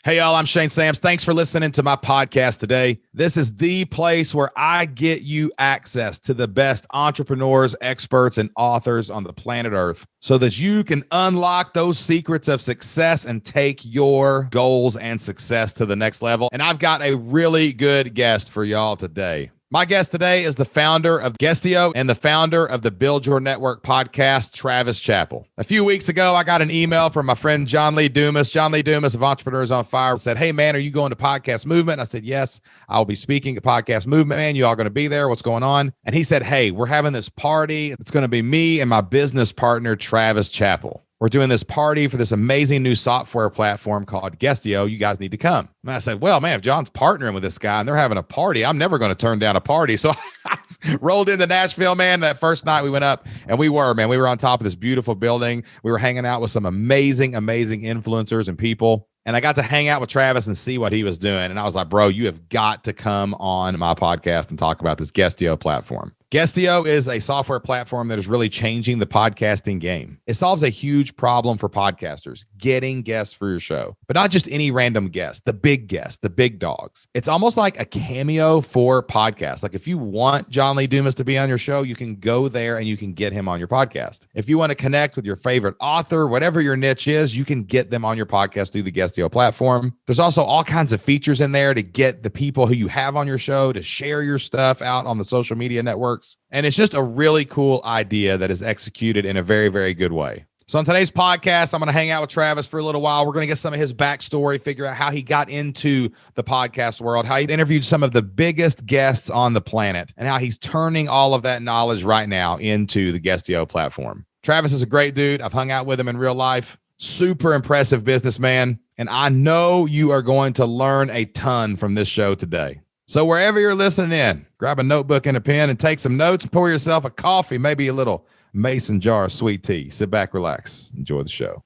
Hey, y'all, I'm Shane Sams. Thanks for listening to my podcast today. This is the place where I get you access to the best entrepreneurs, experts, and authors on the planet Earth so that you can unlock those secrets of success and take your goals and success to the next level. And I've got a really good guest for y'all today. My guest today is the founder of Guestio and the founder of the Build Your Network podcast, Travis Chappell. A few weeks ago, I got an email from my friend John Lee Dumas. John Lee Dumas of Entrepreneurs on Fire said, "Hey, man, are you going to Podcast Movement?" I said, "Yes, I'll be speaking at Podcast Movement, man. You all going to be there? What's going on?" And he said, "Hey, we're having this party. It's going to be me and my business partner, Travis Chappell. We're doing this party for this amazing new software platform called Guestio. You guys need to come." And I said, "Well, man, if John's partnering with this guy and they're having a party, I'm never going to turn down a party." So I rolled into Nashville, man. That first night we went up and we were on top of this beautiful building. We were hanging out with some amazing, amazing influencers and people. And I got to hang out with Travis and see what he was doing. And I was like, "Bro, you have got to come on my podcast and talk about this Guestio platform." Guestio is a software platform that is really changing the podcasting game. It solves a huge problem for podcasters, getting guests for your show, but not just any random guests, the big guests, the big dogs. It's almost like a Cameo for podcasts. Like if you want John Lee Dumas to be on your show, you can go there and you can get him on your podcast. If you want to connect with your favorite author, whatever your niche is, you can get them on your podcast through the Guestio platform. There's also all kinds of features in there to get the people who you have on your show to share your stuff out on the social media networks. And it's just a really cool idea that is executed in a very, very good way. So on today's podcast, I'm going to hang out with Travis for a little while. We're going to get some of his backstory, figure out how he got into the podcast world, how he interviewed some of the biggest guests on the planet, and how he's turning all of that knowledge right now into the Guestio platform. Travis is a great dude. I've hung out with him in real life. Super impressive businessman. And I know you are going to learn a ton from this show today. So wherever you're listening in, grab a notebook and a pen and take some notes. Pour yourself a coffee, maybe a little mason jar of sweet tea. Sit back, relax, enjoy the show.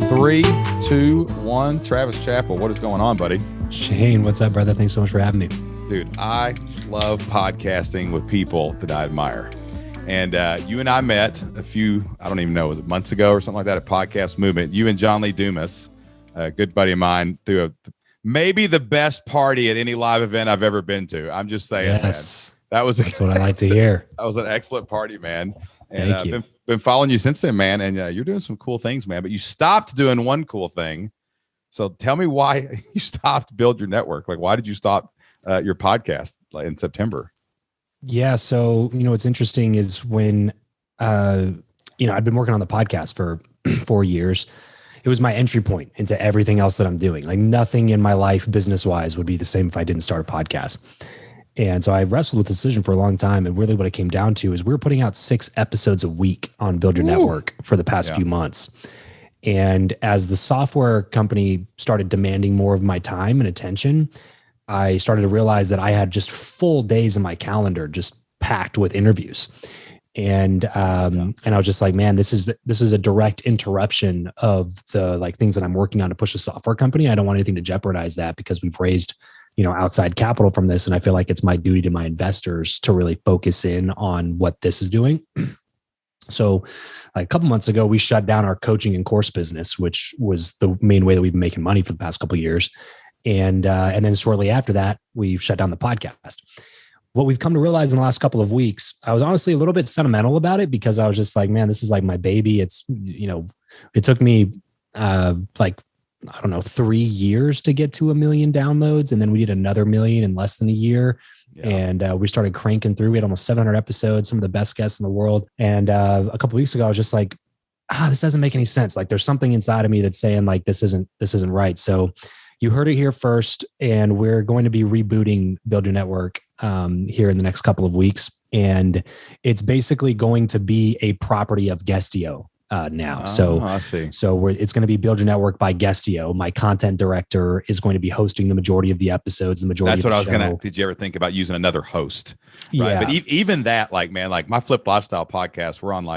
Three, two, one. Travis Chappell, what is going on, buddy? Shane, what's up, brother? Thanks so much for having me. Dude, I love podcasting with people that I admire. And you and I met a few, I don't even know, was it months ago or something like that at Podcast Movement? You and John Lee Dumas, a good buddy of mine, threw maybe the best party at any live event I've ever been to. I'm just saying, yes, man. That's what I like to hear. That was an excellent party, man. And Thank you. Been following you since then, man. And you're doing some cool things, man. But you stopped doing one cool thing. So tell me why you stopped Build Your Network. Like, why did you stop your podcast in September? Yeah. So, what's interesting is when, I've been working on the podcast for 4 years. It was my entry point into everything else that I'm doing. Like nothing in my life business-wise would be the same if I didn't start a podcast. And so I wrestled with the decision for a long time. And really what it came down to is we were putting out 6 episodes a week on Build Your Network for the past few months. And as the software company started demanding more of my time and attention, I started to realize that I had just full days in my calendar, just packed with interviews. And I was just like, man, this is a direct interruption of the things that I'm working on to push a software company. I don't want anything to jeopardize that because we've raised, outside capital from this. And I feel like it's my duty to my investors to really focus in on what this is doing. So a couple months ago, we shut down our coaching and course business, which was the main way that we've been making money for the past couple of years. And then shortly after that, we shut down the podcast. What we've come to realize in the last couple of weeks, I was honestly a little bit sentimental about it because I was just like, man, this is like my baby. It's, it took me 3 years to get to 1 million downloads. And then we did another million in less than a year. Yeah. And we started cranking through. We had almost 700 episodes, some of the best guests in the world. And a couple of weeks ago, I was just like, this doesn't make any sense. Like there's something inside of me that's saying like, this isn't right. So you heard it here first, and we're going to be rebooting Build Your Network here in the next couple of weeks. And it's basically going to be a property of Guestio now. I see. So it's going to be Build Your Network by Guestio. My content director is going to be hosting the majority of the episodes, the majority That's of the what I was show. going to, did you ever think about using another host? Right? Yeah. But even that, like my Flip Lifestyle podcast, we're on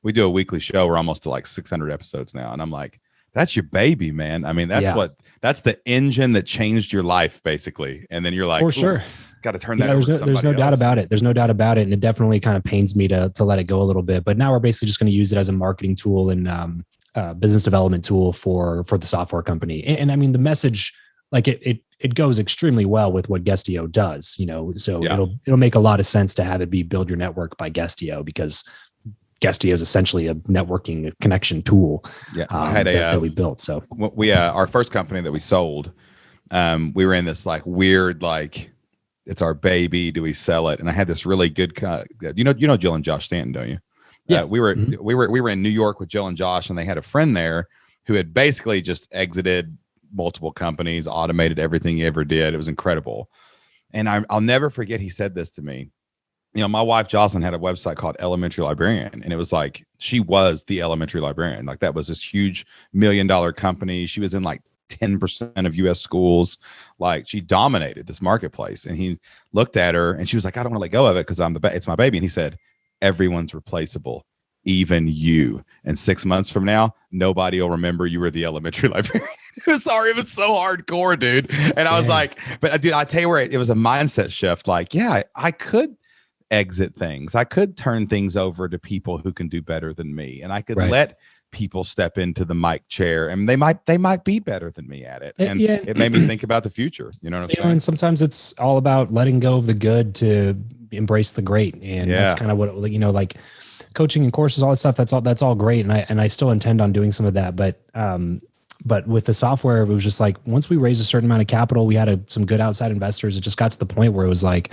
we do a weekly show. We're almost to 600 episodes now. And I'm like, that's your baby, man. I mean, that's the engine that changed your life basically. And then you're like, for sure. got to turn that over there's to no, somebody there's no doubt else. about it. There's no doubt about it. And it definitely kind of pains me to let it go a little bit, but now we're basically just going to use it as a marketing tool and business development tool for the software company. And I mean, the message, like it goes extremely well with what Guestio does, so it'll make a lot of sense to have it be Build Your Network by Guestio, because Guestio is essentially a networking connection tool that we built. So we our first company that we sold, we were in this like weird, like, it's our baby, do we sell it? And I had this really good you know Jill and Josh Stanton, don't you? Yeah. We were in New York with Jill and Josh, and they had a friend there who had basically just exited multiple companies, automated everything he ever did. It was incredible. And I'll never forget, he said this to me. My wife Jocelyn had a website called Elementary Librarian, and it was like, she was the elementary librarian. Like, that was this huge $1 million company. She was in like 10% of US schools. Like, she dominated this marketplace. And he looked at her and she was like, I don't want to let go of it because it's my baby. And he said, everyone's replaceable, even you. And 6 months from now, nobody will remember you were the elementary librarian. It was so hardcore, dude. And I was like, but dude, I tell you where it was a mindset shift. Like, yeah, I could exit things. I could turn things over to people who can do better than me. And I could let people step into the mic chair, and they might be better than me at it. And it made me think about the future. You know what I'm saying? And sometimes it's all about letting go of the good to embrace the great. And that's kind of what, like coaching and courses, all that stuff, that's all great. And I still intend on doing some of that. But with the software, it was just like, once we raised a certain amount of capital, we had some good outside investors. It just got to the point where it was like,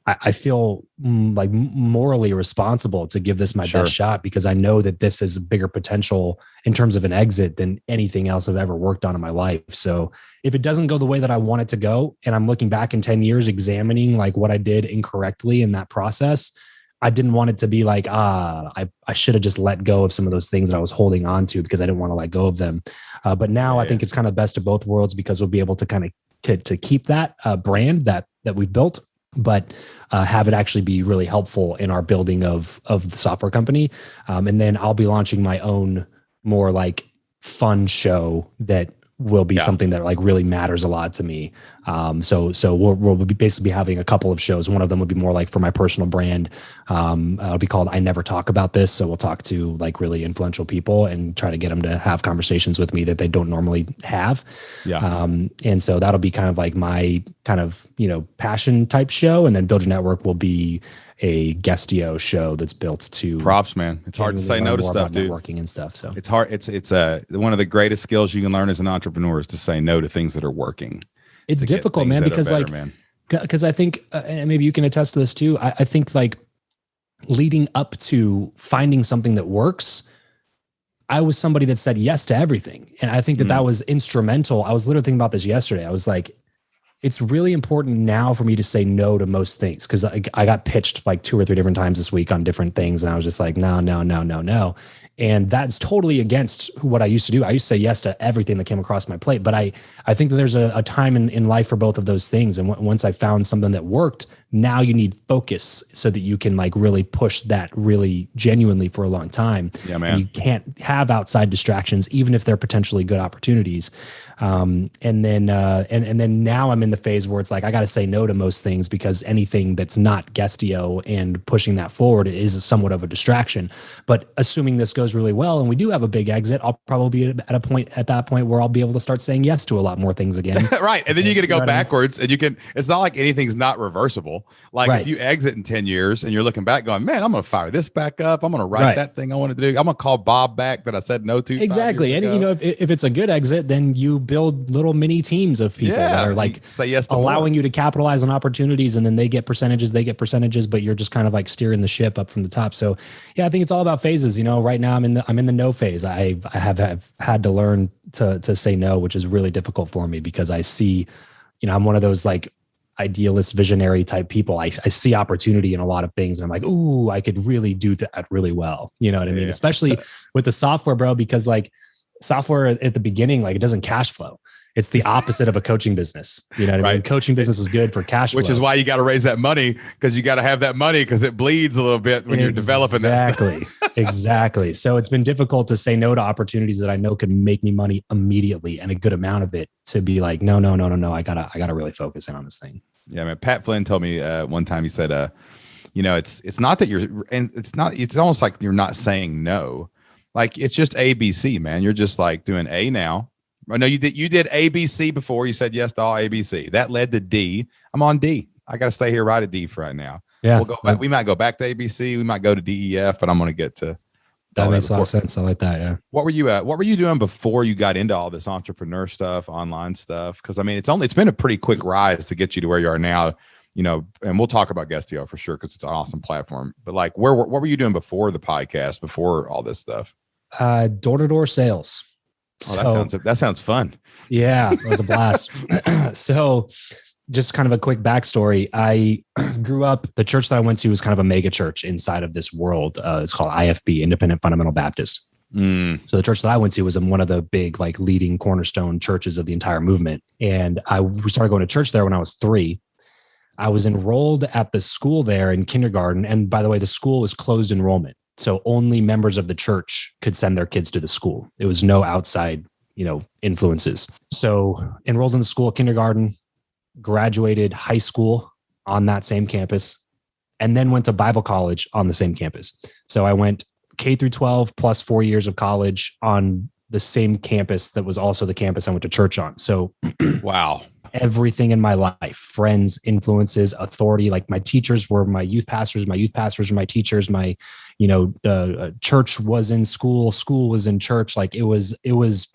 I feel like morally responsible to give this my best shot, because I know that this is a bigger potential in terms of an exit than anything else I've ever worked on in my life. So if it doesn't go the way that I want it to go, and I'm looking back in 10 years, examining like what I did incorrectly in that process, I didn't want it to be like, I should have just let go of some of those things that I was holding on to because I didn't want to let go of them. But now I think it's kind of best of both worlds, because we'll be able to kind of to keep that brand that we've built, but have it actually be really helpful in our building of the software company. And then I'll be launching my own more like fun show that will be something that like really matters a lot to me. So we'll be basically having a couple of shows. One of them would be more like for my personal brand. It'll be called I Never Talk About This. So we'll talk to like really influential people and try to get them to have conversations with me that they don't normally have. And so that'll be kind of like my kind of, passion type show. And then Build Your Network will be a Guestio show that's built to props, man. It's hard to say no to stuff, dude. Networking and stuff. So it's hard. It's one of the greatest skills you can learn as an entrepreneur is to say no to things that are working. It's difficult, man, because because I think, and maybe you can attest to this too. I think like leading up to finding something that works, I was somebody that said yes to everything. And I think that was instrumental. I was literally thinking about this yesterday. I was like, it's really important now for me to say no to most things, because I got pitched like 2 or 3 different times this week on different things. And I was just like, no. And that's totally against what I used to do. I used to say yes to everything that came across my plate. But I think that there's a time in life for both of those things. And once I found something that worked, now you need focus so that you can like really push that really genuinely for a long time. Yeah, man. And you can't have outside distractions, even if they're potentially good opportunities. And then now I'm in the phase where it's like, I got to say no to most things, because anything that's not Guestio and pushing that forward is somewhat of a distraction. But assuming this goes really well and we do have a big exit, I'll probably be at that point where I'll be able to start saying yes to a lot more things again. Right. And then you get to go backwards, and it's not like anything's not reversible. Like if you exit in 10 years and you're looking back going, man, I'm going to fire this back up. I'm going to write that thing I wanted to do. I'm going to call Bob back that I said no to. Exactly. And if it's a good exit, then you build little mini teams of people that are like say yes to allowing you to capitalize on opportunities, and then they get percentages, but you're just kind of like steering the ship up from the top. So yeah, I think it's all about phases. Right now I'm in the no phase. I have had to learn to say no, which is really difficult for me, because I see, I'm one of those like idealist visionary type people. I see opportunity in a lot of things, and I'm like, ooh, I could really do that really well. You know what I mean? Especially with the software, bro, because like software at the beginning, like it doesn't cash flow. It's the opposite of a coaching business. You know what I mean? Coaching business is good for cash flow. Which is why you got to raise that money, because you got to have that money, because it bleeds a little bit when you're developing that stuff. Exactly. So it's been difficult to say no to opportunities that I know could make me money immediately, and a good amount of it, to be like, no. I gotta really focus in on this thing. Yeah, man. Pat Flynn told me one time, he said, it's not that it's almost like you're not saying no. Like it's just ABC, man. You're just like doing A now. Oh, no, you did ABC before. You said yes to all ABC. That led to D. I'm on D. I got to stay here right at D for right now. Yeah. We'll go back. We might go back to ABC. We might go to DEF, but I'm going to get to that. Makes a lot of sense. I like that. Yeah. What were you doing before you got into all this entrepreneur stuff, online stuff? Because I mean, it's been a pretty quick rise to get you to where you are now, and we'll talk about Guestio for sure, because it's an awesome platform. But like, what were you doing before the podcast, before all this stuff? Door-to-door sales. Oh, that sounds fun. Yeah, it was a blast. So just kind of a quick backstory. I grew up, the church that I went to was kind of a mega church inside of this world. It's called IFB, Independent Fundamental Baptist. So the church that I went to was in one of the big, like, leading cornerstone churches of the entire movement. And we started going to church there when I was 3. I was enrolled at the school there in kindergarten. And by the way, the school was closed enrollment. So only members of the church could send their kids to the school. It was no outside, influences. So enrolled in the school, kindergarten, graduated high school on that same campus, and then went to Bible college on the same campus. So I went K through 12 plus 4 years of college on the same campus that was also the campus I went to church on. So wow. Everything in my life, friends, influences, authority, like my teachers were my youth pastors were my teachers, my, church was in school was in church. Like it was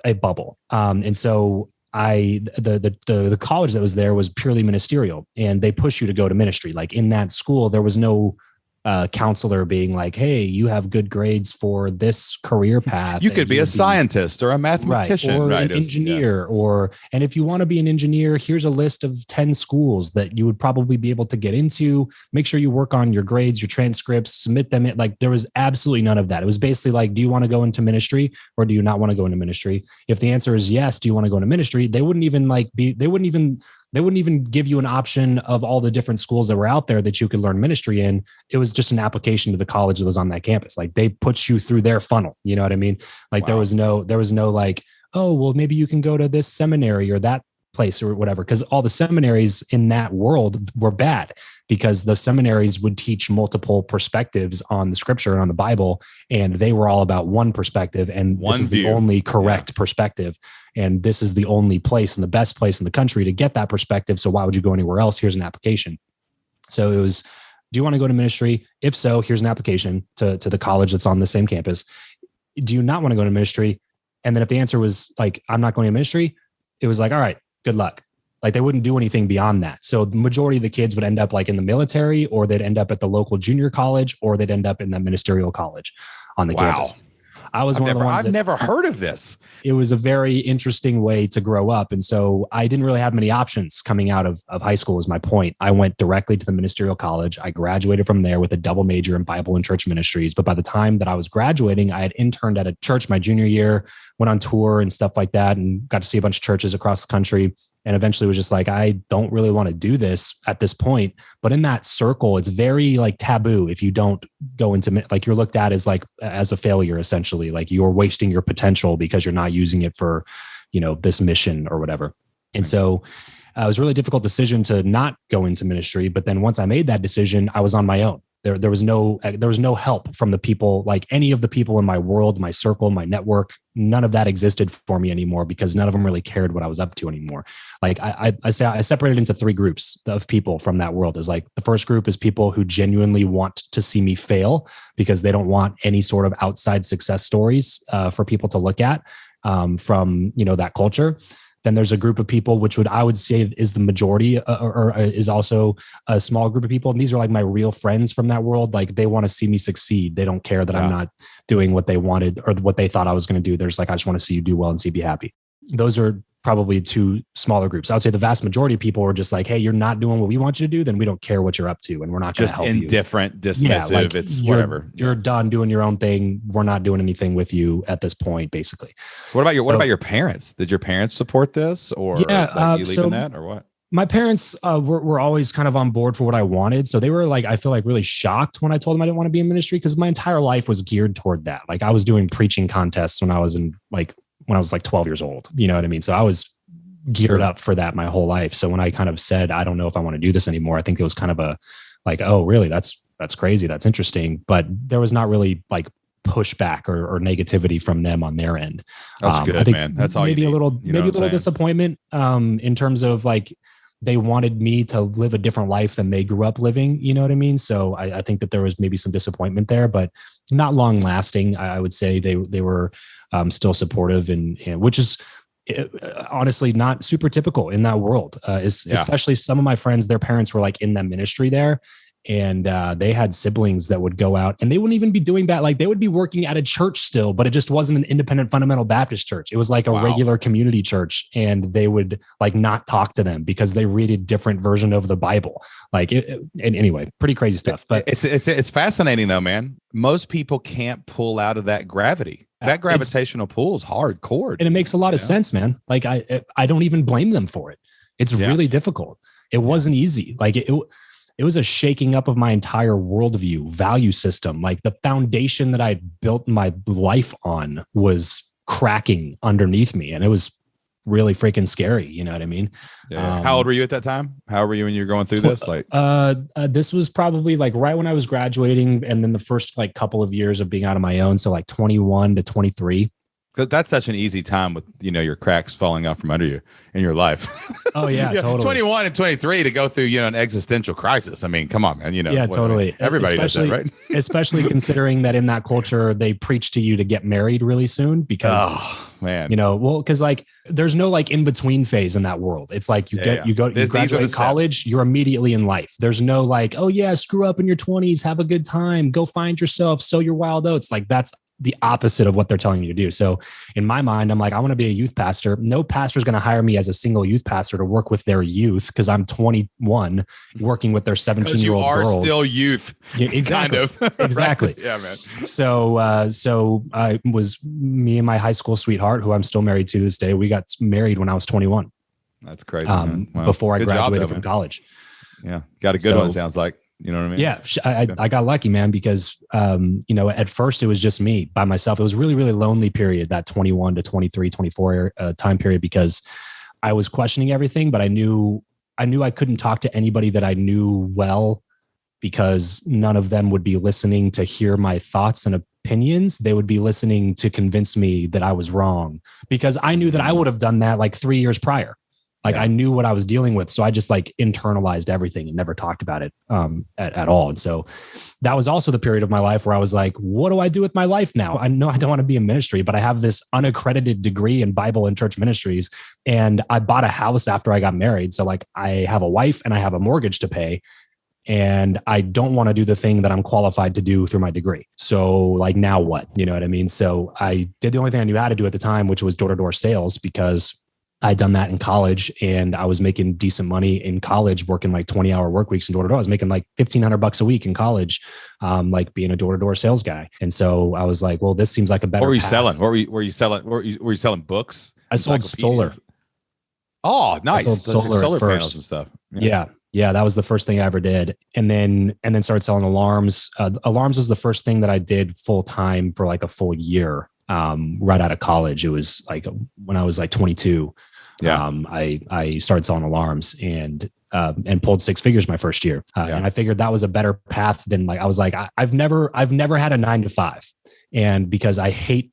a bubble. And so the college that was there was purely ministerial, and they push you to go to ministry. Like in that school, there was no counselor being like, hey, you have good grades for this career path. You could be a scientist or a mathematician, right? Or an engineer, and if you want to be an engineer, here's a list of 10 schools that you would probably be able to get into. Make sure you work on your grades, your transcripts, submit them. Like there was absolutely none of that. It was basically like, do you want to go into ministry or do you not want to go into ministry? If the answer is yes, do you want to go into ministry? They wouldn't even give you an option of all the different schools that were out there that you could learn ministry in. It was just an application to the college that was on that campus. Like they put you through their funnel. You know what I mean? Like wow. there was no like, oh, well, maybe you can go to this seminary or that place or whatever. Because all the seminaries in that world were bad, because the seminaries would teach multiple perspectives on the scripture and on the Bible. And they were all about one perspective. And this is the only correct perspective. And this is the only place and the best place in the country to get that perspective. So why would you go anywhere else? Here's an application. So it was, do you want to go to ministry? If so, here's an application to the college that's on the same campus. Do you not want to go to ministry? And then if the answer was like, I'm not going to ministry, it was like, all right, good luck. Like they wouldn't do anything beyond that. So the majority of the kids would end up like in the military, or they'd end up at the local junior college, or they'd end up in the ministerial college on the campus. I've never heard of this. It was a very interesting way to grow up. And so I didn't really have many options coming out of high school, is my point. I went directly to the ministerial college. I graduated from there with a double major in Bible and church ministries. But by the time that I was graduating, I had interned at a church my junior year, went on tour and stuff like that, and got to see a bunch of churches across the country. And eventually was just like, I don't really want to do this at this point. But in that circle, it's very like taboo if you don't go into, like, you're looked at as like as a failure, essentially. Like you're wasting your potential because you're not using it for, this mission or whatever. And so it was a really difficult decision to not go into ministry. But then once I made that decision, I was on my own. There was no help from the people, like any of the people in my world, my circle, my network. None of that existed for me anymore, because none of them really cared what I was up to anymore. Like I separated into 3 groups of people from that world. Is like, the first group is people who genuinely want to see me fail, because they don't want any sort of outside success stories for people to look at from that culture. Then there's a group of people, which I would say is the majority, or is also a small group of people. And these are like my real friends from that world. Like they want to see me succeed. They don't care that I'm not doing what they wanted or what they thought I was going to do. There's like, I just want to see you do well and see you be happy. Those are probably 2 smaller groups. I would say the vast majority of people are just like, hey, you're not doing what we want you to do, then we don't care what you're up to, and we're not going to help you. Indifferent, dismissive, like it's whatever. You're done doing your own thing. We're not doing anything with you at this point, basically. What about your parents? Did your parents support this, or you leaving that, or what? My parents were always kind of on board for what I wanted. So they were like, I feel like really shocked when I told them I didn't want to be in ministry, because my entire life was geared toward that. Like I was doing preaching contests when I was like 12 years old. You know what I mean? So I was geared up for that my whole life. So when I kind of said, I don't know if I want to do this anymore, I think it was kind of a like, oh, really? That's crazy. That's interesting. But there was not really like pushback or negativity from them on their end. That's good, I think man. That's all maybe you a need. little, You know maybe a what I'm little saying? disappointment in terms of like, they wanted me to live a different life than they grew up living. You know what I mean? So I think that there was maybe some disappointment there, but not long lasting. I would say they were still supportive and which is honestly not super typical in that world. Especially some of my friends, their parents were like in that ministry there. And they had siblings that would go out and they wouldn't even be doing that. Like they would be working at a church still, but it just wasn't an independent fundamental Baptist church. It was like a regular community church, and they would like not talk to them because they read a different version of the Bible. Like and anyway, pretty crazy stuff. But it's fascinating though, man. Most people can't pull out of that gravity. That gravitational pull is hardcore. And it makes a lot of sense, man. Like I don't even blame them for it. It's really difficult. It wasn't easy. Like it was a shaking up of my entire worldview, value system. Like the foundation that I built my life on was cracking underneath me. And it was really freaking scary. You know what I mean? Yeah. How old were you at that time? How old were you when you were going through this? Like, this was probably like right when I was graduating, and then the first like couple of years of being out on my own. So like 21 to 23. Because that's such an easy time with, your cracks falling out from under you in your life. Oh yeah, totally. 21 and 23 to go through, an existential crisis. I mean, come on, man. Yeah, totally. Everybody does that, right? Especially considering that in that culture, they preach to you to get married really soon because, man, because like there's no like in between phase in that world. It's like you graduate college, you're immediately in life. There's no like, oh yeah, screw up in your 20s, have a good time, go find yourself, sow your wild oats. Like that's the opposite of what they're telling you to do. So in my mind, I'm like, I want to be a youth pastor. No pastor is going to hire me as a single youth pastor to work with their youth because I'm 21 working with their 17-year-old girls. You are still youth. Yeah, exactly. Kind of. Exactly. Right? Yeah, man. So I was me and my high school sweetheart, who I'm still married to this day. We got married when I was 21. That's crazy. Man. Wow. Before I graduated from college. Yeah. Got a good one. Sounds like. You know what I mean? Yeah. I got lucky, man, because, at first it was just me by myself. It was really, really lonely period, that 21 to 23, 24 time period, because I was questioning everything, but I knew I couldn't talk to anybody that I knew well because none of them would be listening to hear my thoughts and opinions. They would be listening to convince me that I was wrong because I knew that I would have done that like 3 years prior. Like I knew what I was dealing with. So I just like internalized everything and never talked about it at all. And so that was also the period of my life where I was like, what do I do with my life now? I know I don't want to be in ministry, but I have this unaccredited degree in Bible and church ministries. And I bought a house after I got married. So like I have a wife and I have a mortgage to pay. And I don't want to do the thing that I'm qualified to do through my degree. So like, now what? You know what I mean? So I did the only thing I knew how to do at the time, which was door-to-door sales, because I'd done that in college and I was making decent money in college, working like 20-hour work weeks and door-to-door. I was making like $1,500 a week in college, like being a door-to-door sales guy. And so I was like, well, this seems like a better What were you path. selling? Were you selling? Were you selling books? I sold solar. Oh, nice. I sold solar panels and stuff. Yeah. That was the first thing I ever did. And then started selling alarms. Alarms was the first thing that I did full time for like a full year. Right out of college. It was like when I was like 22. Yeah. I started selling alarms and pulled six figures my first year. And I figured that was a better path than like, I was like, I've never had a 9-to-5. And because I hate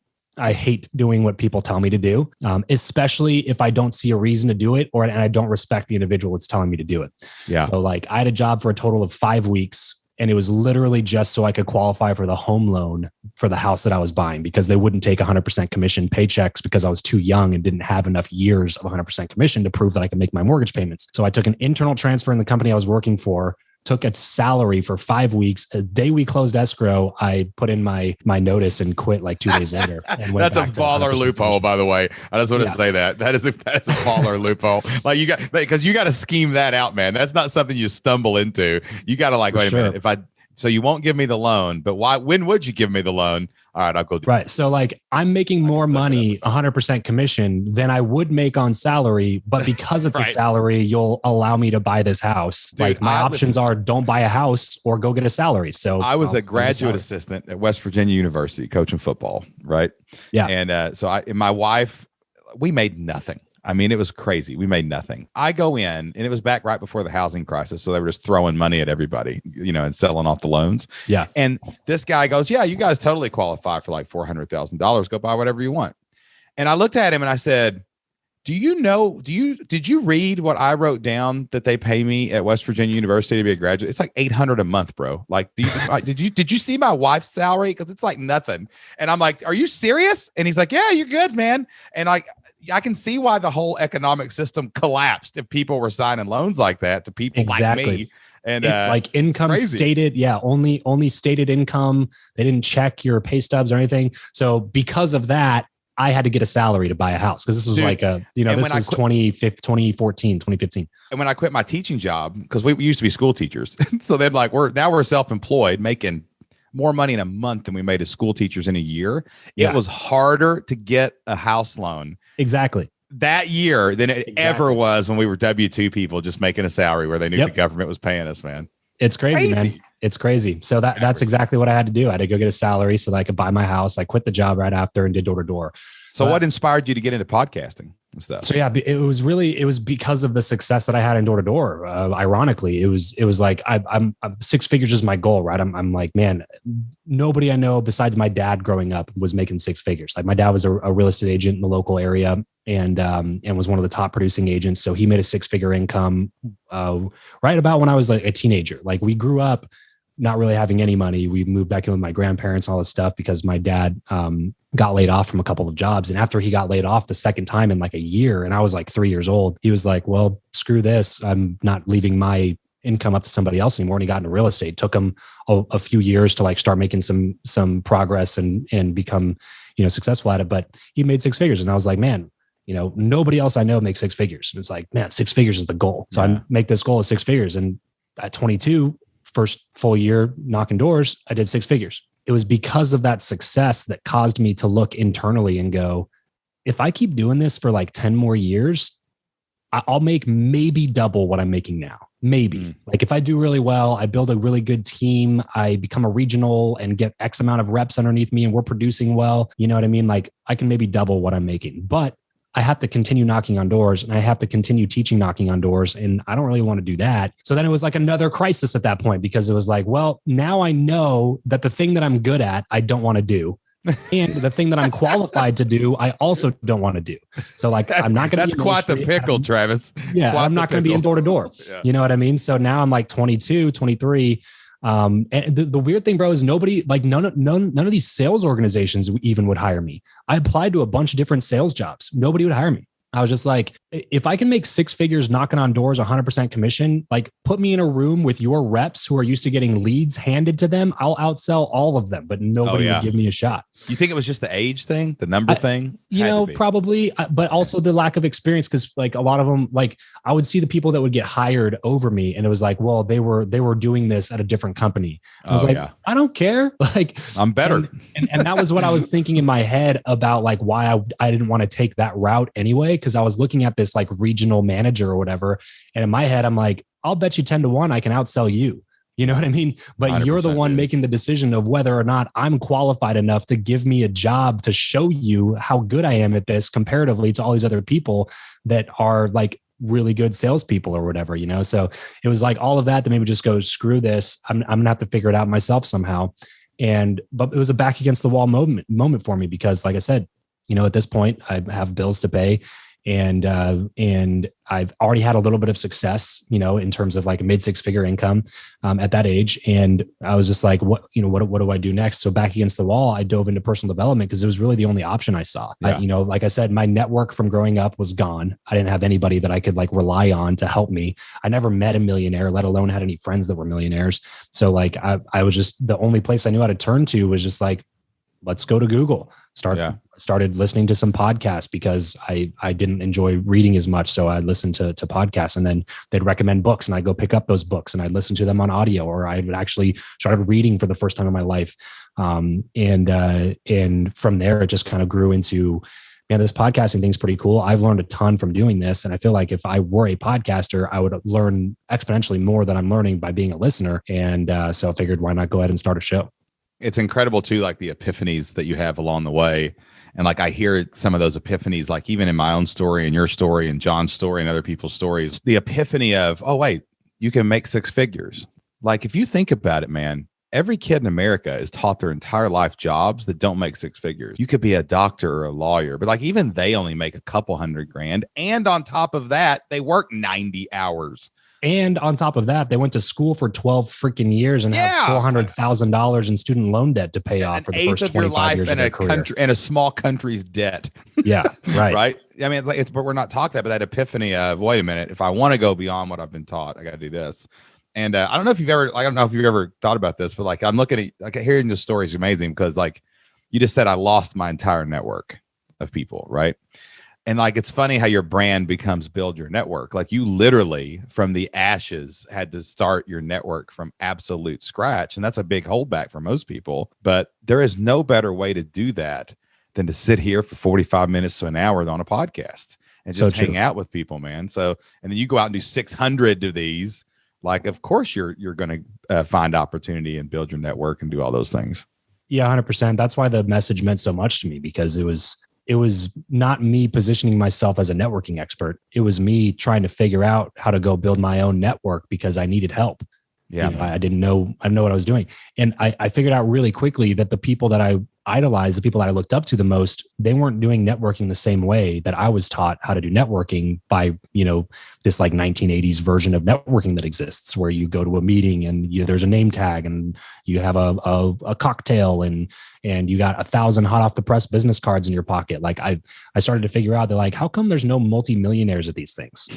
doing what people tell me to do, especially if I don't see a reason to do it and I don't respect the individual that's telling me to do it. Yeah. So like I had a job for a total of 5 weeks. And it was literally just so I could qualify for the home loan for the house that I was buying, because they wouldn't take 100% commission paychecks because I was too young and didn't have enough years of 100% commission to prove that I could make my mortgage payments. So I took an internal transfer in the company I was working for, took a salary for 5 weeks. A day we closed escrow, I put in my notice and quit like 2 days later. And went That's a baller loophole, by the way. I just want to say that. That is a baller loophole. Like because you got to scheme that out, man. That's not something you stumble into. You got to like, wait a minute. So you won't give me the loan, but why? When would you give me the loan? All right, I'll go do it. Right. So like I'm making more money, 100% commission than I would make on salary, but because it's a salary, you'll allow me to buy this house. Dude, like my options are don't buy a house or go get a salary. So I was a graduate assistant at West Virginia University coaching football. Right. Yeah. And so my wife, we made nothing. I mean, it was crazy. We made nothing. I go in, and it was back right before the housing crisis. So they were just throwing money at everybody, and selling off the loans. Yeah. And this guy goes, yeah, you guys totally qualify for like $400,000. Go buy whatever you want. And I looked at him and I said, did you read what I wrote down that they pay me at West Virginia University to be a graduate? It's like $800 a month, bro. Like, did you see my wife's salary? Cause it's like nothing. And I'm like, are you serious? And he's like, yeah, you're good, man. And I can see why the whole economic system collapsed if people were signing loans like that to people like me. And like income stated, only stated income. They didn't check your pay stubs or anything. So because of that, I had to get a salary to buy a house because this was this was 2014, 2015. And when I quit my teaching job, because we used to be school teachers, so then like we're self-employed, making more money in a month than we made as school teachers in a year. Yeah. It was harder to get a house loan. Exactly. That year than it ever was when we were W-2 people just making a salary where they knew the government was paying us, man. It's crazy, man. It's crazy. So that's exactly what I had to do. I had to go get a salary so that I could buy my house. I quit the job right after and did door to door. So what inspired you to get into podcasting and stuff? So it was because of the success that I had in door to door. Ironically, it was like I'm six figures is my goal, right? I'm like, man, nobody I know besides my dad growing up was making six figures. Like my dad was a real estate agent in the local area and was one of the top producing agents. So he made a six-figure income right about when I was like a teenager. Like we grew up not really having any money. We moved back in with my grandparents, all this stuff, because my dad got laid off from a couple of jobs. And after he got laid off the second time in like a year, and I was like 3 years old, he was like, well, screw this. I'm not leaving my income up to somebody else anymore. And he got into real estate. It took him a few years to like start making some progress and become, successful at it. But he made six figures. And I was like, man, nobody else I know makes six figures. And it's like, man, six figures is the goal. So I make this goal of six figures. And at 22, first full year knocking doors, I did six figures. It was because of that success that caused me to look internally and go, if I keep doing this for like 10 more years, I'll make maybe double what I'm making now. Maybe. Like if I do really well, I build a really good team, I become a regional and get X amount of reps underneath me and we're producing well. You know what I mean? Like I can maybe double what I'm making, but I have to continue knocking on doors and I have to continue teaching knocking on doors. And I don't really want to do that. So then it was like another crisis at that point, because it was like, well, now I know that the thing that I'm good at, I don't want to do. And the thing that I'm qualified to do, I also don't want to do. So like, I'm not going to. That's quite the pickle, Travis. Yeah. I'm not going to be in door to door. You know what I mean? So now I'm like 22, 23. And the weird thing, bro, is nobody, like none of these sales organizations even would hire me. I applied to a bunch of different sales jobs. Nobody would hire me. I was just like, if I can make six figures knocking on doors, 100% commission, like put me in a room with your reps who are used to getting leads handed to them. I'll outsell all of them, but nobody would give me a shot. You think it was just the age thing, the number thing? Probably, but also the lack of experience. Cause like a lot of them, like I would see the people that would get hired over me and it was like, well, they were doing this at a different company. I was I don't care. Like I'm better. And that was what I was thinking in my head about like why I didn't want to take that route anyway. Cause I was looking at this like regional manager or whatever. And in my head, I'm like, I'll bet you 10-1, I can outsell you. You know what I mean? But you're the one making the decision of whether or not I'm qualified enough to give me a job to show you how good I am at this comparatively to all these other people that are like really good salespeople or whatever, So it was like all of that made me just go, screw this. I'm gonna have to figure it out myself somehow. But it was a back against the wall moment for me because like I said, at this point I have bills to pay. And I've already had a little bit of success, in terms of like a mid six-figure income at that age. And I was just like, what do I do next? So back against the wall, I dove into personal development because it was really the only option I saw. Yeah. Like I said, my network from growing up was gone. I didn't have anybody that I could like rely on to help me. I never met a millionaire, let alone had any friends that were millionaires. So like I was just, the only place I knew how to turn to was just like, let's go to Google. Started listening to some podcasts because I didn't enjoy reading as much. So I listened to podcasts and then they'd recommend books and I'd go pick up those books and I'd listen to them on audio, or I would actually started reading for the first time in my life. And from there, it just kind of grew into, man, this podcasting thing's pretty cool. I've learned a ton from doing this. And I feel like if I were a podcaster, I would learn exponentially more than I'm learning by being a listener. And so I figured, why not go ahead and start a show? It's incredible too, like the epiphanies that you have along the way. And like I hear some of those epiphanies, like even in my own story and your story and John's story and other people's stories, the epiphany of, oh, wait, you can make six figures. Like if you think about it, man, every kid in America is taught their entire life jobs that don't make six figures. You could be a doctor or a lawyer, but like even they only make a couple $100,000. And on top of that, they work 90 hours. And on top of that, they went to school for 12 freaking years and have $400,000 in student loan debt to pay off for the first 25 years of their career. Country, in a small country's debt. Yeah, right. Right. I mean, but we're not talking about that epiphany of, wait a minute, if I want to go beyond what I've been taught, I got to do this. And I don't know if you've ever thought about this, but like I'm looking at, like hearing the story is amazing because like you just said, I lost my entire network of people, right? And like, it's funny how your brand becomes build your network. Like you literally from the ashes had to start your network from absolute scratch. And that's a big holdback for most people. But there is no better way to do that than to sit here for 45 minutes to an hour on a podcast and just hang out with people, man. So, and then you go out and do 600 of these. Like, of course you're going to find opportunity and build your network and do all those things. Yeah, 100%. That's why the message meant so much to me, because it was not me positioning myself as a networking expert. It was me trying to figure out how to go build my own network because I needed help. Yeah, I didn't know what I was doing. And I figured out really quickly that the people that I idolized, the people that I looked up to the most, they weren't doing networking the same way that I was taught how to do networking by, this like 1980s version of networking that exists where you go to a meeting and there's a name tag and you have a cocktail and you got 1,000 hot off the press business cards in your pocket. Like I started to figure out, they're like, how come there's no multimillionaires at these things?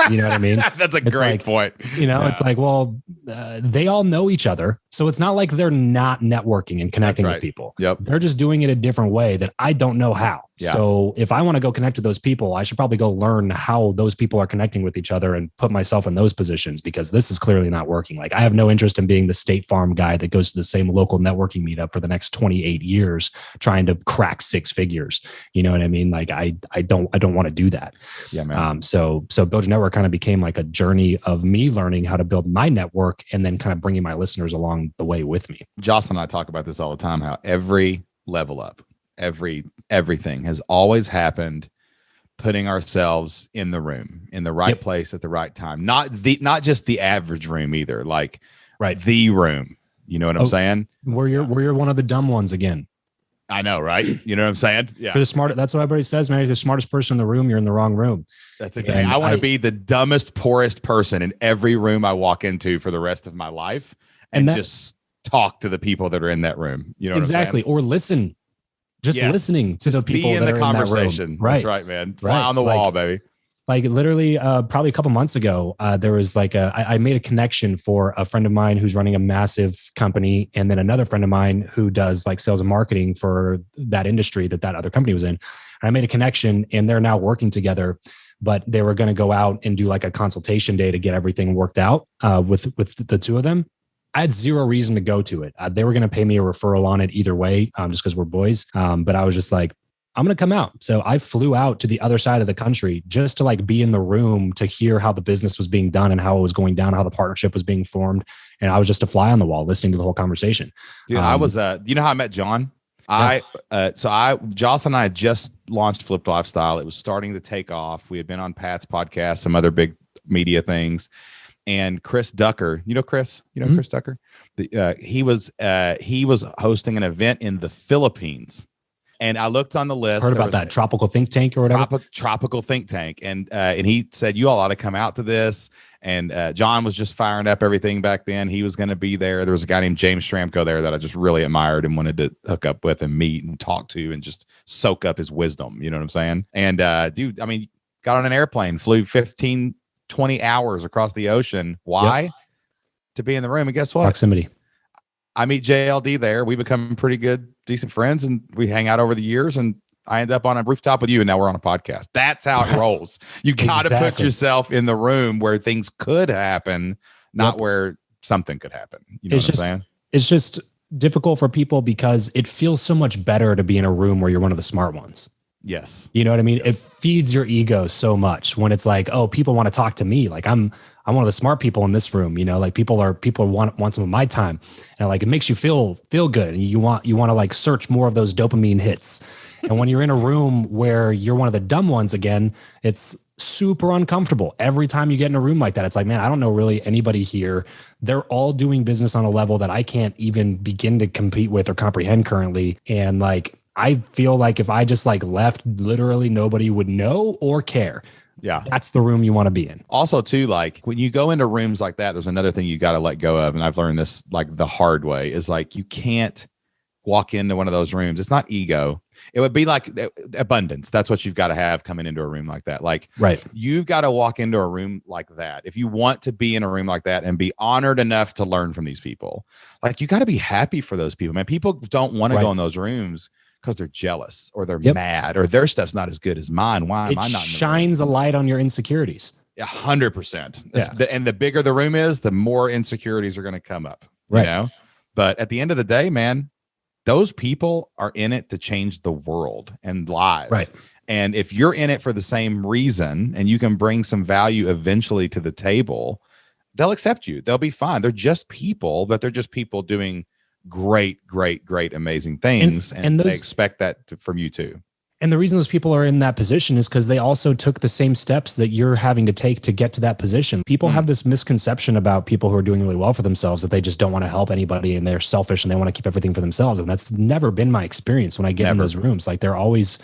You know what I mean? That's a great point. It's like, well, they all know each other. So it's not like they're not networking and connecting with people. Yep. They're just doing it a different way that I don't know how. Yeah. So if I want to go connect with those people, I should probably go learn how those people are connecting with each other and put myself in those positions, because this is clearly not working. Like I have no interest in being the State Farm guy that goes to the same local networking meetup for the next 28 years trying to crack six figures. You know what I mean? Like I don't want to do that. Yeah, man. So Build Your Network kind of became like a journey of me learning how to build my network and then kind of bringing my listeners along the way with me. Jocelyn and I talk about this all the time, how every level up, everything has always happened putting ourselves in the room, in the right place at the right time. Not just the average room either, like the room. You know what I'm saying? Where you're one of the dumb ones again. I know, right? You know what I'm saying? Yeah. For the smart, that's what everybody says, man. You're the smartest person in the room, you're in the wrong room. That's exactly. I want to be the dumbest, poorest person in every room I walk into for the rest of my life, and just talk to the people that are in that room. You know exactly, or listen. Just listening to the people that are in the conversation. In that room. Right. That's right, man. Fly on the wall, baby. Like literally, probably a couple months ago, there was like I made a connection for a friend of mine who's running a massive company, and then another friend of mine who does like sales and marketing for that industry that other company was in. And I made a connection, and they're now working together. But they were going to go out and do like a consultation day to get everything worked out with the two of them. I had zero reason to go to it. They were going to pay me a referral on it either way, just because we're boys. But I was just like, I'm going to come out. So I flew out to the other side of the country just to like be in the room to hear how the business was being done and how it was going down, how the partnership was being formed. And I was just a fly on the wall listening to the whole conversation. Dude, I was, you know how I met John? Jocelyn and I had just launched Flipped Lifestyle. It was starting to take off. We had been on Pat's podcast, some other big media things. And Chris Ducker, Chris? Chris Ducker? He was hosting an event in the Philippines. And I looked on the list. Heard about that tropical think tank or whatever? Tropical think tank. And he said, you all ought to come out to this. And John was just firing up everything back then. He was going to be there. There was a guy named James Stramko there that I just really admired and wanted to hook up with and meet and talk to and just soak up his wisdom. You know what I'm saying? And dude, I mean, got on an airplane, flew 20 hours across the ocean. Why? Yep. To be in the room. And guess what? Proximity. I meet JLD there. We become pretty good, decent friends, and we hang out over the years. And I end up on a rooftop with you, and now we're on a podcast. That's how it rolls. You got to put yourself in the room where things could happen, not where something could happen. You know what I'm saying? It's just difficult for people because it feels so much better to be in a room where you're one of the smart ones. Yes. You know what I mean? It feeds your ego so much when it's like, oh, people want to talk to me. Like I'm one of the smart people in this room, you know, like people want some of my time, and like, it makes you feel good. And you want to like search more of those dopamine hits. And when you're in a room where you're one of the dumb ones again, it's super uncomfortable. Every time you get in a room like that, it's like, man, I don't know really anybody here. They're all doing business on a level that I can't even begin to compete with or comprehend currently. And like, I feel like if I just like left, literally nobody would know or care. Yeah. That's the room you want to be in. Also, too, like when you go into rooms like that, there's another thing you got to let go of. And I've learned this like the hard way is like, you can't walk into one of those rooms. It's not ego. It would be like abundance. That's what you've got to have coming into a room like that. Like, right. You've got to walk into a room like that. If you want to be in a room like that and be honored enough to learn from these people, like you got to be happy for those people, man. People don't want to go in those rooms because they're jealous or they're mad or their stuff's not as good as mine. Why am I not in the room? It shines a light on your insecurities. 100%. And the bigger the room is, the more insecurities are going to come up. Right. You know? But at the end of the day, man, those people are in it to change the world and lives. Right. And if you're in it for the same reason and you can bring some value eventually to the table, they'll accept you. They'll be fine. They're just people, but they're just people doing great, amazing things. And they expect that from you too. And the reason those people are in that position is because they also took the same steps that you're having to take to get to that position. People have this misconception about people who are doing really well for themselves, that they just don't want to help anybody and they're selfish and they want to keep everything for themselves. And that's never been my experience when I get in those rooms. Like, they're always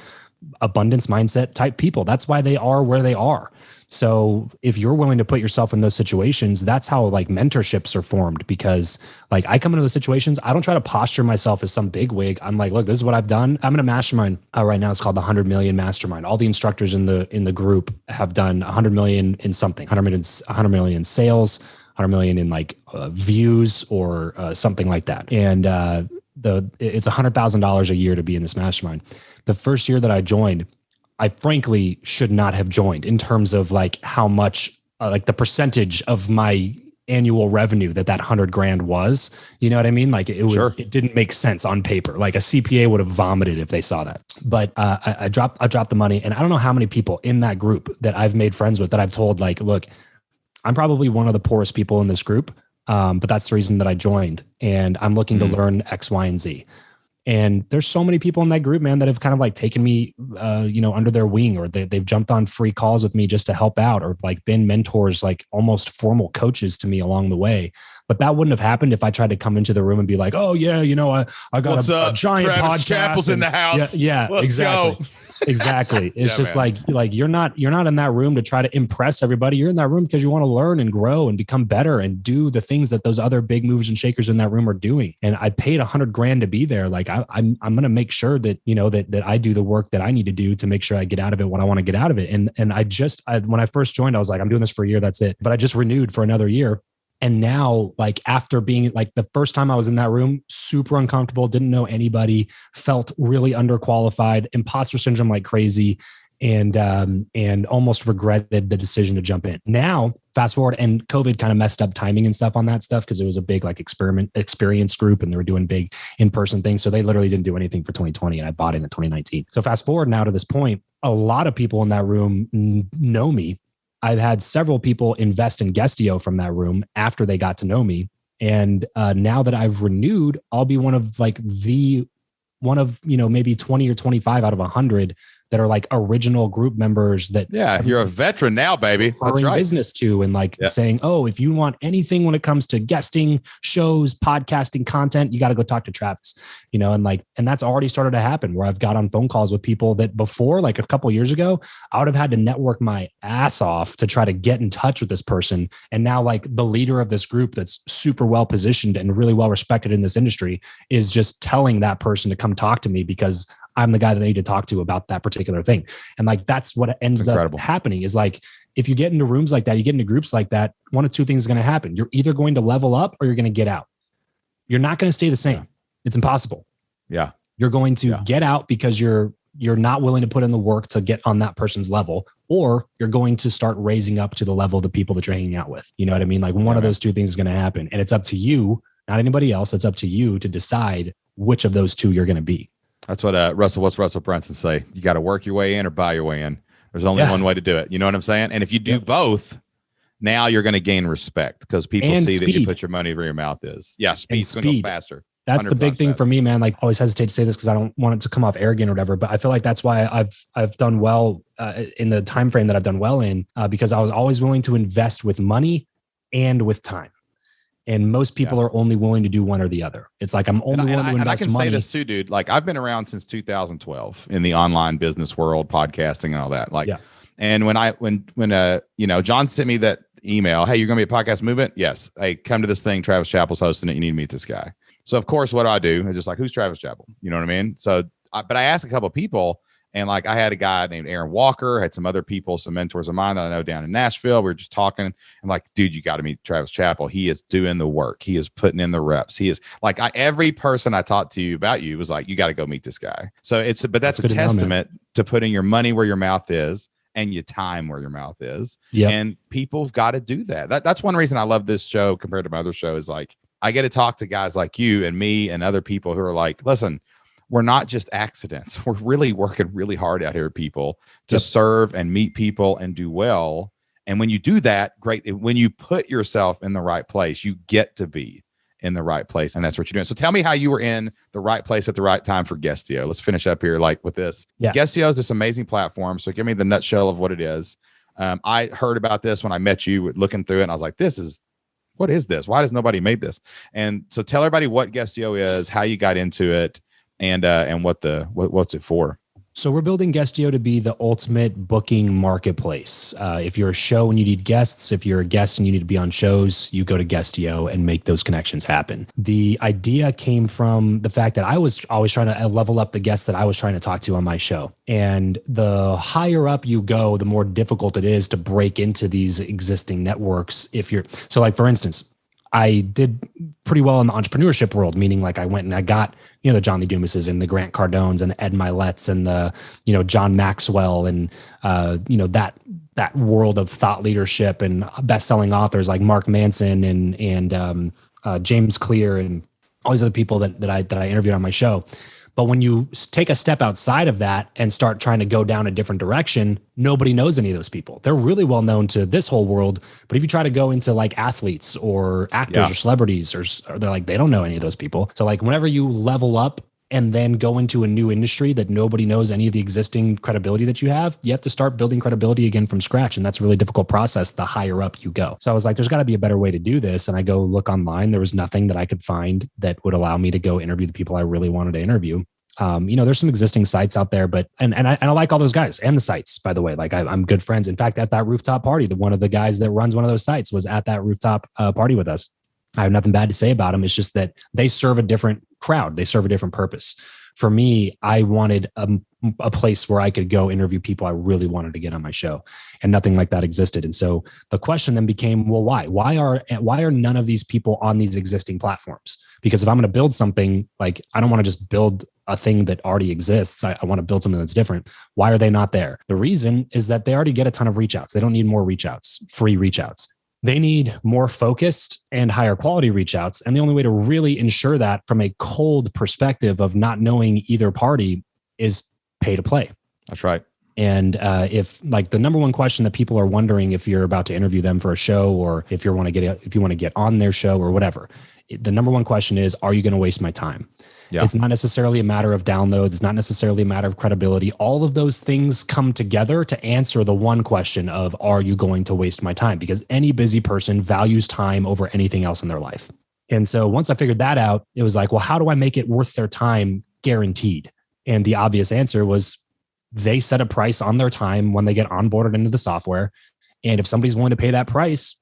abundance mindset type people. That's why they are where they are. So if you're willing to put yourself in those situations, that's how like mentorships are formed. Because like, I come into those situations, I don't try to posture myself as some big wig. I'm like, look, this is what I've done. I'm in a mastermind right now. It's called the 100 million mastermind. All the instructors in the group have done 100 million in something, 100 million sales, 100 million in like views or something like that. And it's $100,000 a year to be in this mastermind. The first year that I joined, I frankly should not have joined in terms of like how much, like the percentage of my annual revenue that $100,000 was. You know what I mean? Like it was, it didn't make sense on paper. Like a CPA would have vomited if they saw that. But I dropped the money, and I don't know how many people in that group that I've made friends with that I've told like, look, I'm probably one of the poorest people in this group, but that's the reason that I joined, and I'm looking to learn X, Y, and Z. And there's so many people in that group, man, that have kind of like taken me, under their wing, or they've jumped on free calls with me just to help out, or like been mentors, like almost formal coaches to me along the way. But that wouldn't have happened if I tried to come into the room and be like, oh yeah, I got a giant Travis podcast. Chappell's in the house. Yeah, Let's exactly. Go. Exactly. It's just man. like you're not in that room to try to impress everybody. You're in that room because you want to learn and grow and become better and do the things that those other big movers and shakers in that room are doing. And I paid $100,000 to be there. Like I'm going to make sure that, that I do the work that I need to do to make sure I get out of it what I want to get out of it. And when I first joined, I was like, I'm doing this for a year. That's it. But I just renewed for another year. And now, like after being like the first time I was in that room, super uncomfortable, didn't know anybody, felt really underqualified, imposter syndrome like crazy, and almost regretted the decision to jump in. Now, fast forward, and COVID kind of messed up timing and stuff on that stuff because it was a big like experience group and they were doing big in-person things. So they literally didn't do anything for 2020, and I bought in 2019. So fast forward now to this point, a lot of people in that room know me. I've had several people invest in Guestio from that room after they got to know me. And now that I've renewed, I'll be one of maybe 20 or 25 out of 100 that are like original group members that you're a veteran now, baby. That's right. Business to, and like saying, oh, if you want anything when it comes to guesting, shows, podcasting, content, you got to go talk to Travis, and that's already started to happen where I've got on phone calls with people that before, like a couple of years ago, I would have had to network my ass off to try to get in touch with this person. And now like the leader of this group that's super well positioned and really well respected in this industry is just telling that person to come talk to me because I'm the guy that they need to talk to about that particular thing. And like, that's what ends up happening is like, if you get into rooms like that, you get into groups like that, one of two things is going to happen. You're either going to level up or you're going to get out. You're not going to stay the same. Yeah. It's impossible. Yeah. You're going to get out because you're not willing to put in the work to get on that person's level, or you're going to start raising up to the level of the people that you're hanging out with. You know what I mean? Like one of those two things is going to happen, and it's up to you, not anybody else. It's up to you to decide which of those two you're going to be. That's what what's Russell Brunson say? You got to work your way in or buy your way in. There's only one way to do it. You know what I'm saying? And if you do both, now you're going to gain respect because people and see speed. that you put your money where your mouth is. Yeah, speed's going to go faster. That's the big thing for me, man. Like, I always hesitate to say this because I don't want it to come off arrogant or whatever, but I feel like that's why I've done well in the time frame that I've done well in, because I was always willing to invest with money and with time. And most people are only willing to do one or the other. It's like, I'm only willing to invest money. And I can say this too, dude. Like, I've been around since 2012 in the online business world, podcasting and all that. Like, and when John sent me that email, hey, you're going to be a podcast movement? Yes. Hey, come to this thing. Travis Chappell's hosting it. You need to meet this guy. So of course, what do? It's just like, who's Travis Chappell? You know what I mean? So, but I asked a couple of people, and like, I had a guy named Aaron Walker, had some other people, some mentors of mine that I know down in Nashville. We were just talking. I'm like, dude, you got to meet Travis Chappell. He is doing the work. He is putting in the reps. He is like, every person I talked to you about you was like, you got to go meet this guy. So but that's a testament to putting your money where your mouth is and your time where your mouth is. Yeah. And people have got to do that. That's one reason I love this show compared to my other shows. Like, I get to talk to guys like you and me and other people who are like, listen, we're not just accidents. We're really working really hard out here, people, to serve and meet people and do well. And when you do that, great. When you put yourself in the right place, you get to be in the right place. And that's what you're doing. So tell me how you were in the right place at the right time for Guestio. Let's finish up here like with this. Yeah. Guestio is this amazing platform. So give me the nutshell of what it is. I heard about this when I met you looking through it, and I was like, what is this? Why does nobody make this? And so tell everybody what Guestio is, how you got into it, and what's it for. So we're building Guestio to be the ultimate booking marketplace. If you're a show and you need guests, if you're a guest and you need to be on shows, you go to Guestio and make those connections happen. The idea came from the fact that I was always trying to level up the guests that I was trying to talk to on my show. And the higher up you go, the more difficult it is to break into these existing networks. So like, for instance, I did pretty well in the entrepreneurship world, meaning like I went and I got, the John Lee Dumases and the Grant Cardones and the Ed Miletts and the, John Maxwell and, that world of thought leadership and best-selling authors like Mark Manson and James Clear and all these other people that I interviewed on my show. But when you take a step outside of that and start trying to go down a different direction, nobody knows any of those people. They're really well known to this whole world. But if you try to go into like athletes or actors or celebrities, or they're like, they don't know any of those people. So like whenever you level up and then go into a new industry that nobody knows any of the existing credibility that you have to start building credibility again from scratch. And that's a really difficult process the higher up you go. So I was like, there's got to be a better way to do this. And I go look online. There was nothing that I could find that would allow me to go interview the people I really wanted to interview. There's some existing sites out there, but and I like all those guys and the sites, by the way. Like I'm good friends. In fact, at that rooftop party, one of the guys that runs one of those sites was at that rooftop party with us. I have nothing bad to say about them. It's just that they serve a different crowd. They serve a different purpose. For me, I wanted a place where I could go interview people I really wanted to get on my show, and nothing like that existed. And so the question then became, well, why? Why are none of these people on these existing platforms? Because if I'm going to build something, like I don't want to just build a thing that already exists. I want to build something that's different. Why are they not there? The reason is that they already get a ton of reach outs. They don't need more reach outs, free reach outs. They need more focused and higher quality reach outs. And the only way to really ensure that from a cold perspective of not knowing either party is pay to play. That's right. And if like the number one question that people are wondering if you're about to interview them for a show, or if you want to get on their show or whatever, the number one question is, are you going to waste my time? Yeah. It's not necessarily a matter of downloads. It's not necessarily a matter of credibility. All of those things come together to answer the one question of, are you going to waste my time? Because any busy person values time over anything else in their life. And so once I figured that out, it was like, well, how do I make it worth their time guaranteed? And the obvious answer was they set a price on their time when they get onboarded into the software. And if somebody's willing to pay that price,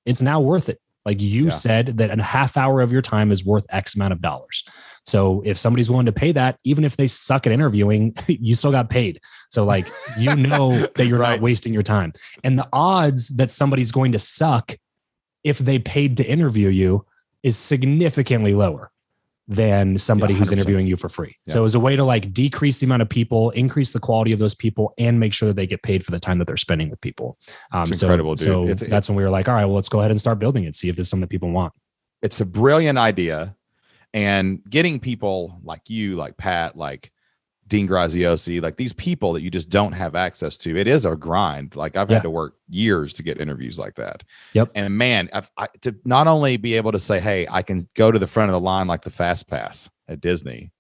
it's now worth it. Like you said that a half hour of your time is worth X amount of dollars. So if somebody's willing to pay that, even if they suck at interviewing, you still got paid. So like, that you're not wasting your time. And the odds that somebody's going to suck if they paid to interview you is significantly lower than somebody who's interviewing you for free. Yeah. So it was a way to like decrease the amount of people, increase the quality of those people, and make sure that they get paid for the time that they're spending with people. It's incredible, dude. So that's when we were like, all right, well, let's go ahead and start building it. See if there's something that people want. It's a brilliant idea. And getting people like you, like Pat, like Dean Graziosi, like these people that you just don't have access to. It is a grind. Like I've had to work years to get interviews like that. Yep. And man, to not only be able to say, hey, I can go to the front of the line like the Fast Pass at Disney,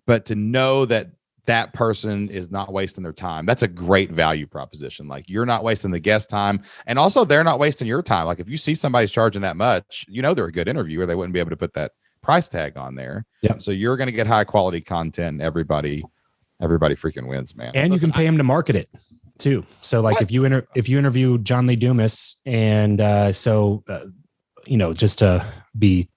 but to know that that person is not wasting their time. That's a great value proposition. Like you're not wasting the guest time, and also they're not wasting your time. Like if you see somebody's charging that much, you know they're a good interviewer. They wouldn't be able to put that price tag on there. Yeah. So you're going to get high quality content. And everybody freaking wins, man. And you can pay them to market it too. So like if you interview John Lee Dumas, and just to be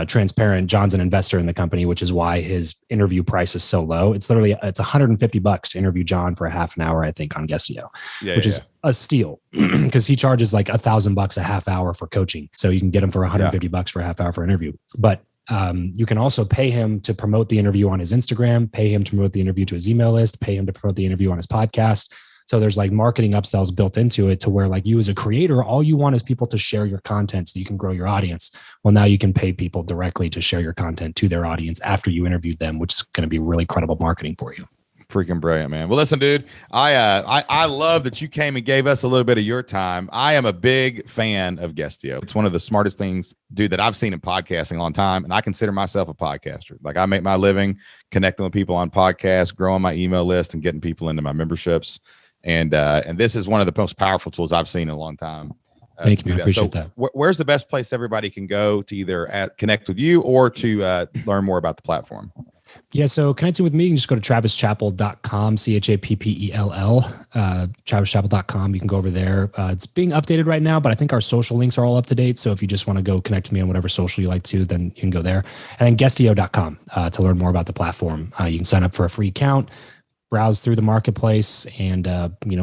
transparent, John's an investor in the company, which is why his interview price is so low. It's $150 to interview John for a half an hour, I think, on Guestio, which is a steal because he charges like $1,000 a half hour for coaching. So you can get him for $150 for a half hour for an interview. But you can also pay him to promote the interview on his Instagram, pay him to promote the interview to his email list, pay him to promote the interview on his podcast. So there's like marketing upsells built into it to where like you as a creator, all you want is people to share your content so you can grow your audience. Well, now you can pay people directly to share your content to their audience after you interviewed them, which is going to be really credible marketing for you. Freaking brilliant, man. Well, listen, dude, I love that you came and gave us a little bit of your time. I am a big fan of Guestio. It's one of the smartest things, dude, that I've seen in podcasting a long time. And I consider myself a podcaster. Like I make my living connecting with people on podcasts, growing my email list and getting people into my memberships. And this is one of the most powerful tools I've seen in a long time. Thank you. I appreciate that. Where's the best place everybody can go to either connect with you or to learn more about the platform? Yeah. So connecting with me, you can just go to travischappell.com, CHAPPELL, travischappell.com. You can go over there. It's being updated right now, but I think our social links are all up to date. So if you just want to go connect with me on whatever social you like to, then you can go there. And then Guestio.com to learn more about the platform. You can sign up for a free account, browse through the marketplace, and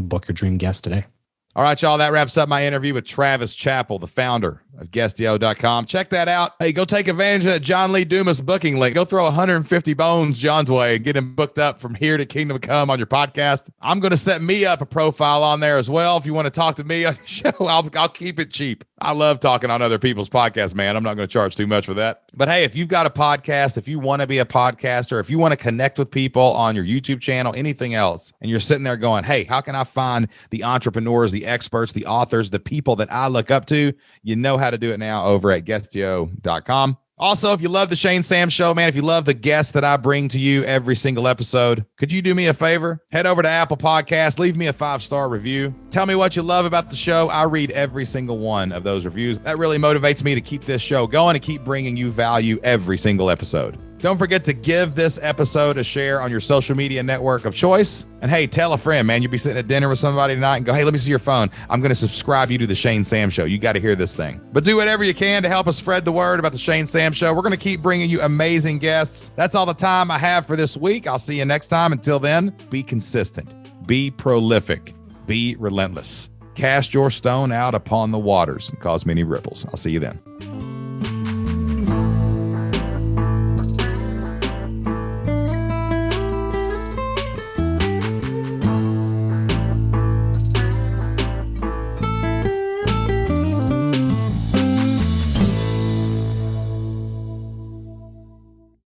book your dream guest today. All right, y'all. That wraps up my interview with Travis Chappell, the founder of Guestio.com. Check that out. Hey, go take advantage of that John Lee Dumas booking link. Go throw 150 bones John's way and get him booked up from here to Kingdom Come on your podcast. I'm going to set me up a profile on there as well. If you want to talk to me on your show, I'll keep it cheap. I love talking on other people's podcasts, man. I'm not going to charge too much for that. But hey, if you've got a podcast, if you want to be a podcaster, if you want to connect with people on your YouTube channel, anything else, and you're sitting there going, hey, how can I find the entrepreneurs, the experts, the authors, the people that I look up to? You know how to do it now over at Guestio.com. Also, if you love the Shane Sams Show, man, if you love the guests that I bring to you every single episode, could you do me a favor? Head over to Apple Podcasts, leave me a 5-star review. Tell me what you love about the show. I read every single one of those reviews. That really motivates me to keep this show going and keep bringing you value every single episode. Don't forget to give this episode a share on your social media network of choice. And hey, tell a friend, man. You'll be sitting at dinner with somebody tonight and go, hey, let me see your phone. I'm going to subscribe you to the Shane Sams Show. You got to hear this thing. But do whatever you can to help us spread the word about the Shane Sams Show. We're going to keep bringing you amazing guests. That's all the time I have for this week. I'll see you next time. Until then, be consistent, be prolific, be relentless. Cast your stone out upon the waters and cause many ripples. I'll see you then.